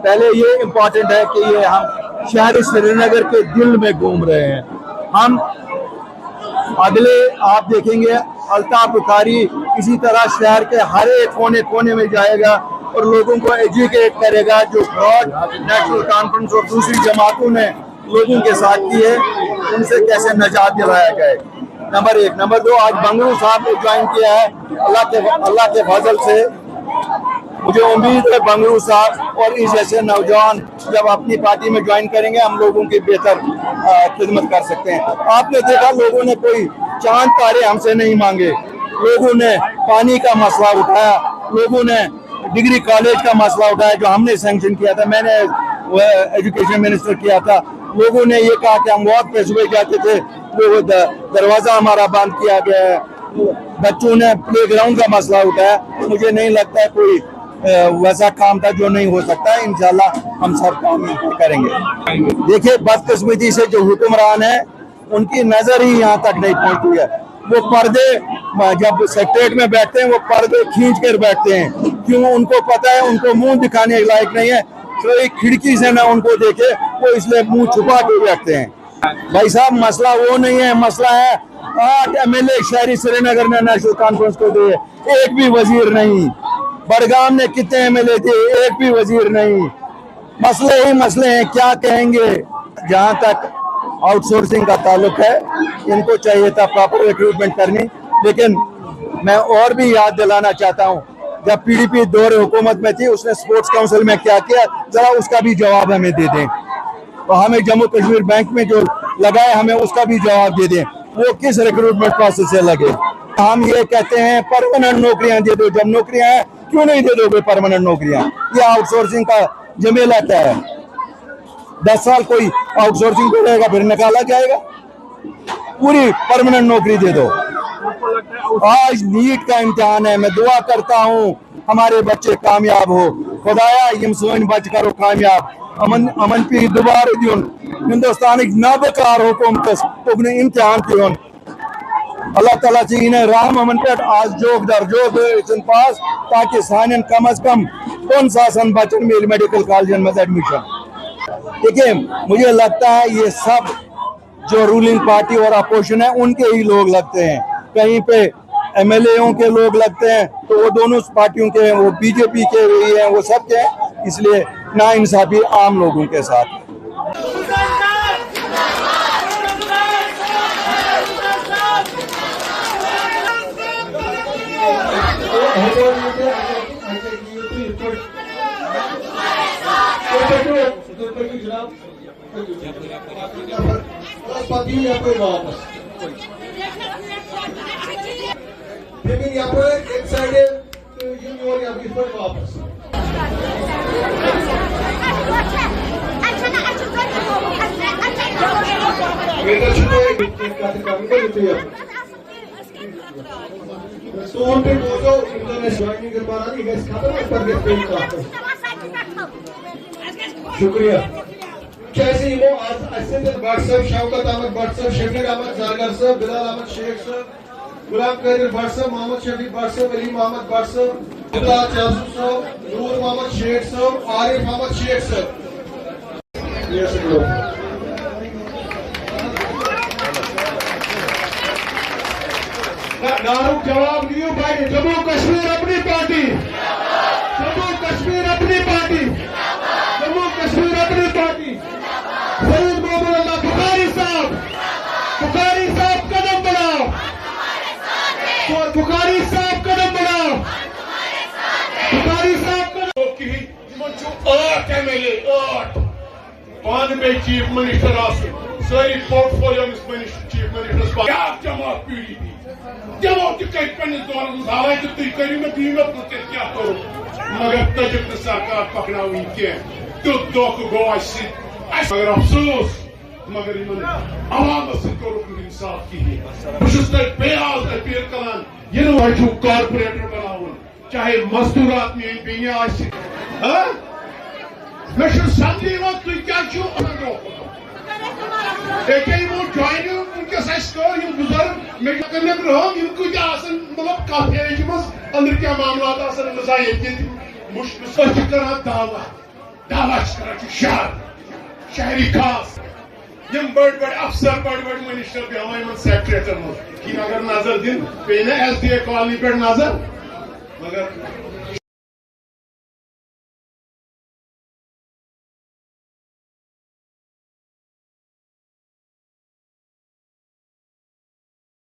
پہلے یہ امپورٹنٹ ہے کہ یہ ہم شہر سری نگر کے دل میں گھوم رہے ہیں. ہم اگلے آپ دیکھیں گے الطاف بخاری اسی طرح شہر کے ہر ایک کونے میں جائے گا اور لوگوں کو ایجوکیٹ کرے گا جو فراڈ نیشنل کانفرنس اور دوسری جماعتوں نے لوگوں کے ساتھ کی ہے ان سے کیسے نجات دلایا جائے. نمبر 1. نمبر 2, آج بنگلو صاحب نے جوائن کیا ہے. اللہ کے فضل سے مجھے امید ہے بنگلو صاحب اور اس جیسے نوجوان جب اپنی پارٹی میں جوائن کریں گے ہم لوگوں کی بہتر خدمت کر سکتے ہیں. آپ نے دیکھا لوگوں نے کوئی چاند تارے ہم سے نہیں مانگے. لوگوں نے پانی کا مسئلہ اٹھایا, لوگوں نے ڈگری کالج کا مسئلہ اٹھایا جو ہم نے سینکشن کیا تھا, میں نے ایجوکیشن منسٹر کیا تھا. لوگوں نے یہ کہا کہ ہم واک پہ صبح جاتے تھے, وہ دروازہ ہمارا بند کیا گیا ہے. بچوں نے پلے گراؤنڈ کا مسئلہ اٹھایا. مجھے نہیں لگتا ہے کوئی ویسا کام تھا جو نہیں ہو سکتا ہے. انشاءاللہ ہم سب کام کریں گے. دیکھیے بدقسمتی سے جو حکمران ہیں ان کی نظر ہی یہاں تک نہیں پہنچتی ہے. وہ پردے جب سیکریٹریٹ میں بیٹھتے ہیں وہ پردے کھینچ کر بیٹھتے ہیں. کیوں؟ ان کو پتا ہے ان کو منہ دکھانے لائق نہیں ہے. کوئی کھڑکی سے نہ ان کو دیکھے وہ اس لیے منہ چھپا کے بیٹھتے ہیں. بھائی صاحب مسئلہ وہ نہیں ہے, مسئلہ ہے 8 MLA شہری سری نگر نے نیشنل کانفرنس کو دیے, ایک بھی وزیر نہیں. بڑگام نے کتنے MLA دیے, ایک بھی وزیر نہیں. مسئلے ہی مسئلے ہیں, کیا کہیں گے. جہاں تک آؤٹ سورسنگ کا تعلق ہے ان کو چاہیے تھا پراپر ریکروٹمنٹ کرنی. لیکن میں اور بھی یاد دلانا چاہتا ہوں جب PDP دور حکومت میں تھی اس نے سپورٹس کاؤنسل میں کیا کیا, ذرا اس کا بھی جواب ہمیں دے دیں. اور ہمیں جموں کشمیر بینک میں جو لگائے ہمیں اس کا بھی جواب دے دیں, وہ کس ریکروٹمنٹ پروسیس سے لگے. ہم یہ کہتے ہیں پرماننٹ نوکریاں دے دو. جب نوکریاں ہیں کیوں نہیں دے دو گے پرماننٹ نوکریاں؟ یہ آؤٹ سورسنگ کا جمیلہ کیا ہے؟ 10 سال کوئی آؤٹ سورسنگ پہ رہے گا پھر نکالا جائے گا. پوری پرماننٹ نوکری دے دو. آج نیٹ کا امتحان ہے, میں دعا کرتا ہوں ہمارے بچے کامیاب ہو. خدایا یم سون بچ کرو کامیاب. امن پی دوبارہ دیون ہندوستان نابکار حکومت امتحان دیون. اللہ تعالیٰ سے انہیں رحم امن پہ آج جوک در جوک پاس تاکہ سانن کم از کم 5 بچن میل میڈیکل کالجن میں ایڈمیشن. دیکھیں مجھے لگتا ہے یہ سب جو رولنگ پارٹی اور اپوزیشن ہے ان کے ہی لوگ لگتے ہیں. کہیں پہ MLA کے لوگ لگتے ہیں تو وہ دونوں پارٹیوں کے ہیں, وہ BJP کے بھی ہیں, وہ سب کے ہیں. اس لیے نا انصافی عام لوگوں کے ساتھ. لیکن یہاں پر ایک سائڈ ہے تو یہ اور یہاں پر واپس سون پہ بوزو انٹرنیٹ جوائننگ کر پانا نہیں گیس کھاتا ہے پر گیس پینٹ کا شکریہ. کیسے ہی وہ ایسے دن بٹ صاحب, شوکت احمد بٹ صاحب, شبیر احمد زرگر صاحب, بلال احمد شیخ صاحب, غلام قادر بٹ صاحب, محمد شفیق بٹ صاحب, علی محمد بٹ صاحب, عبداللہ جاسوس صاحب, نور محمد شیخ صاحب, عارف محمد شیخ صاحب. نارک جواب نیو بھائی. جموں کشمیر اپنی پارٹی, جموں کشمیر اپنی پارٹی, جموں کشمیر اپنی پارٹی. سید محمد اللہ بخاری صاحب, بخاری صاحب قدم بڑھاؤ, بخاری صاحب قدم بڑھاؤ, بخاری صاحب قدم. 8 MLA 8 پانہٕ بیٚیہِ چیف منسٹر آسُن سٲری پورٹفولیو چیف منسٹرس بیٛاکھ جماعت PDP تِمو تہِ کٔرۍ پننِس دورس منٛز حالانکہِ تُہۍ کٔرِو مےٚ دِیِو مےٚ پرٛژھِتھ کیٛاہ کوٚرُو مگر تٔجِکھ نہٕ سرکار پکناوٕنۍ کینٛہہ. تیُتھ دھوکہٕ گوٚو اَسہِ سۭتۍ اَسہِ مگر افسوس مگر یِمن عوامس سۭتۍ کوٚرُکھ نہٕ انصاف کِہیٖنۍ. بہٕ چھُس تۄہہِ بیٚیہِ آز أپیٖل کران یِنہٕ وۄنۍ چھُو کارپوریٹر بناوُن چاہے مزدوٗرات میٛٲنۍ بیٚنہِ آسہِ مےٚ چھُ سمجھی یِوان تُہۍ کیٛاہ چھُو ییٚکیٛاہ یِمو جوینِنٛگ وٕنکٮ۪س اَسہِ کٔر یِم بُزرگ مےٚ کٔر مےٚ برٛونٛہہ یِم کۭتیاہ آسان مطلب کتھ ایجہِ منٛز أنٛدرۍ کیٚنٛہہ معاملات آسان گژھان ییٚتہِ أسۍ چھِ کران دعوا دعوت کران شہر شہری خاص یم بڑ افسر بڑ منسٹر بیوان سیکٹریٹن مز کن اگر نظر دن پہ نا ایس ڈی اے کالونی پہ نظر مگر